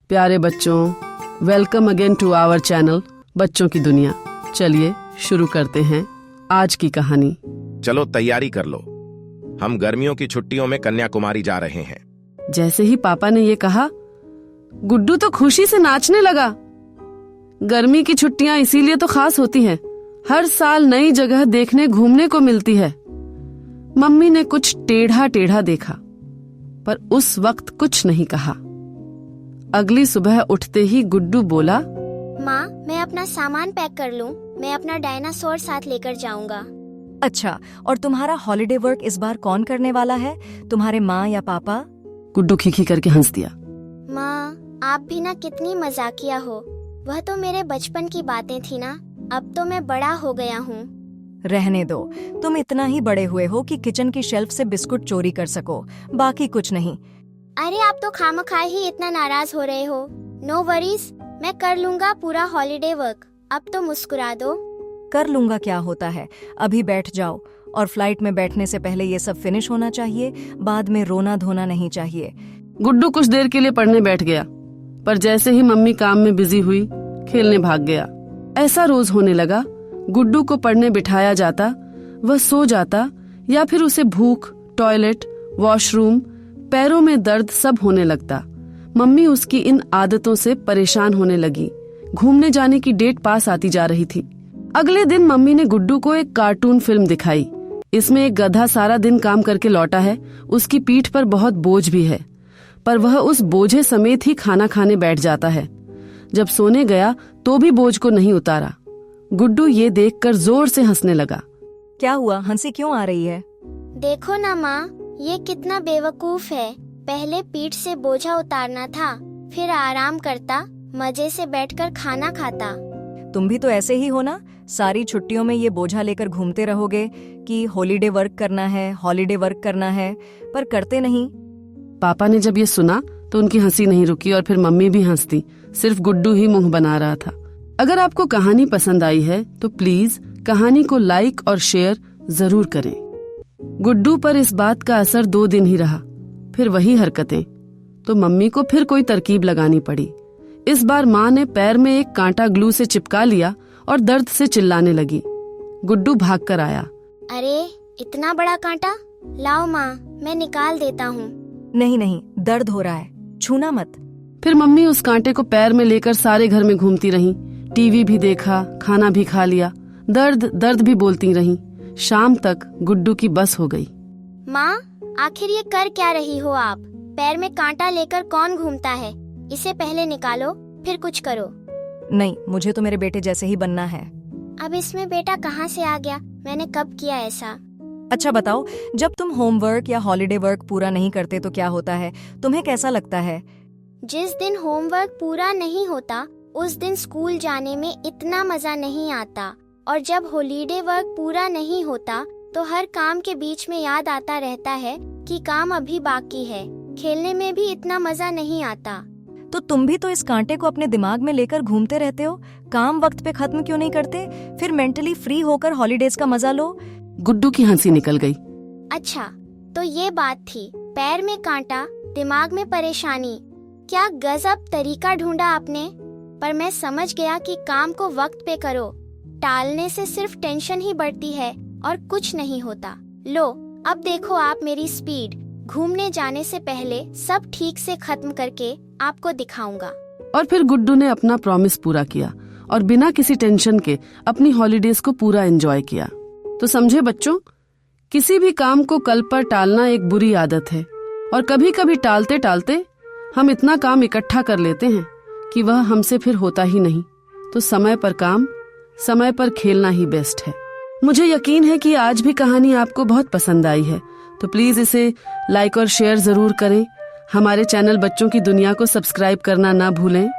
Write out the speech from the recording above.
प्यारे बच्चों, welcome again to our channel बच्चों की दुनिया। चलिए शुरू करते हैं आज की कहानी। चलो तैयारी कर लो, हम गर्मियों की छुट्टियों में कन्याकुमारी जा रहे हैं। जैसे ही पापा ने ये कहा, गुड्डू तो खुशी से नाचने लगा। गर्मी की छुट्टियां इसीलिए तो खास होती हैं, हर साल नई जगह देखने घूमने को मिलती है। मम्मी ने कुछ टेढ़ा टेढ़ा देखा, पर उस वक्त कुछ नहीं कहा। अगली सुबह उठते ही गुड्डू बोला, माँ, मैं अपना सामान पैक कर लूँ। मैं अपना डायनासोर साथ लेकर जाऊंगा। अच्छा, और तुम्हारा हॉलिडे वर्क इस बार कौन करने वाला है, तुम्हारे माँ या पापा? गुड्डू खिखी करके हंस दिया। माँ, आप भी ना कितनी मजाकिया हो। वह तो मेरे बचपन की बातें थी ना, अब तो मैं बड़ा हो गया हूँ। रहने दो, तुम इतना ही बड़े हुए हो कि किचन की शेल्फ से बिस्कुट चोरी कर सको, बाकी कुछ नहीं। अरे आप तो खामखाए ही इतना नाराज हो रहे हो। नो वरीज, मैं कर लूँगा पूरा हॉलिडे वर्क। अब तो मुस्कुरा दो। कर लूंगा क्या होता है, अभी बैठ जाओ। और फ्लाइट में बैठने से पहले ये सब फिनिश होना चाहिए, बाद में रोना धोना नहीं चाहिए। गुड्डू कुछ देर के लिए पढ़ने बैठ गया, पर जैसे ही मम्मी काम में बिजी हुई, खेलने भाग गया। ऐसा रोज होने लगा। गुड्डू को पढ़ने बिठाया जाता, वह सो जाता, या फिर उसे भूख, टॉयलेट, वॉशरूम, पैरों में दर्द सब होने लगता। मम्मी उसकी इन आदतों से परेशान होने लगी। घूमने जाने की डेट पास आती जा रही थी। अगले दिन मम्मी ने गुड्डू को एक कार्टून फिल्म दिखाई। इसमें एक गधा सारा दिन काम करके लौटा है, उसकी पीठ पर बहुत बोझ भी है, पर वह उस बोझे समेत ही खाना खाने बैठ जाता है। जब सोने गया तो भी बोझ को नहीं उतारा। गुड्डू ये देखकर जोर से हंसने लगा। क्या हुआ, हंसी क्यों आ रही है? देखो ना माँ, ये कितना बेवकूफ है। पहले पीठ से बोझा उतारना था, फिर आराम करता, मजे से बैठकर खाना खाता। तुम भी तो ऐसे ही हो ना, सारी छुट्टियों में ये बोझा लेकर घूमते रहोगे कि हॉलिडे वर्क करना है, हॉलिडे वर्क करना है, पर करते नहीं। पापा ने जब ये सुना तो उनकी हंसी नहीं रुकी और फिर मम्मी भी हंसती। सिर्फ गुड्डू ही मुंह बना रहा था। अगर आपको कहानी पसंद आई है तो प्लीज कहानी को लाइक और शेयर जरूर करें। गुड्डू पर इस बात का असर 2 दिन ही रहा, फिर वही हरकतें। तो मम्मी को फिर कोई तरकीब लगानी पड़ी। इस बार माँ ने पैर में एक कांटा ग्लू से चिपका लिया और दर्द से चिल्लाने लगी। गुड्डू भाग कर आया। अरे इतना बड़ा कांटा, लाओ माँ, मैं निकाल देता हूँ। नहीं नहीं, दर्द हो रहा है, छूना मत। फिर मम्मी उस कांटे को पैर में लेकर सारे घर में घूमती रहीं। टीवी भी देखा, खाना भी खा लिया, दर्द दर्द भी बोलती रहीं। शाम तक गुड्डू की बस हो गई। माँ, आखिर ये कर क्या रही हो आप? पैर में कांटा लेकर कौन घूमता है? इसे पहले निकालो, फिर कुछ करो। नहीं, मुझे तो मेरे बेटे जैसे ही बनना है। अब इसमें बेटा कहाँ से आ गया? मैंने कब किया ऐसा? अच्छा बताओ, जब तुम होमवर्क या हॉलिडे वर्क पूरा नहीं करते तो क्या होता है, तुम्हें कैसा लगता है? जिस दिन होमवर्क पूरा नहीं होता उस दिन स्कूल जाने में इतना मजा नहीं आता, और जब हॉलिडे वर्क पूरा नहीं होता तो हर काम के बीच में याद आता रहता है कि काम अभी बाकी है। खेलने में भी इतना मजा नहीं आता। तो तुम भी तो इस कांटे को अपने दिमाग में लेकर घूमते रहते हो। काम वक्त पे खत्म क्यों नहीं करते? फिर मेंटली फ्री होकर हॉलीडेज का मजा लो। गुड्डू की हंसी निकल गई। अच्छा, तो ये बात थी। पैर में कांटा, दिमाग में परेशानी। क्या गजब तरीका ढूंढा आपने। पर मैं समझ गया कि काम को वक्त पे करो। टालने से सिर्फ टेंशन ही बढ़ती है और कुछ नहीं होता। लो, अब देखो आप मेरी स्पीड। घूमने जाने से पहले सब ठीक से खत्म करके आपको दिखाऊंगा। और फिर गुड्डू ने अपना प्रॉमिस पूरा किया और बिना किसी टेंशन के अपनी हॉलीडेज को पूरा एंजॉय किया। तो समझे बच्चों, किसी भी काम को कल पर टालना एक बुरी आदत है, और कभी कभी टालते टालते हम इतना काम इकट्ठा कर लेते हैं कि वह हमसे फिर होता ही नहीं। तो समय पर काम, समय पर खेलना ही बेस्ट है। मुझे यकीन है कि आज भी कहानी आपको बहुत पसंद आई है, तो प्लीज इसे लाइक और शेयर जरूर करें। हमारे चैनल बच्चों की दुनिया को सब्सक्राइब करना ना भूलें।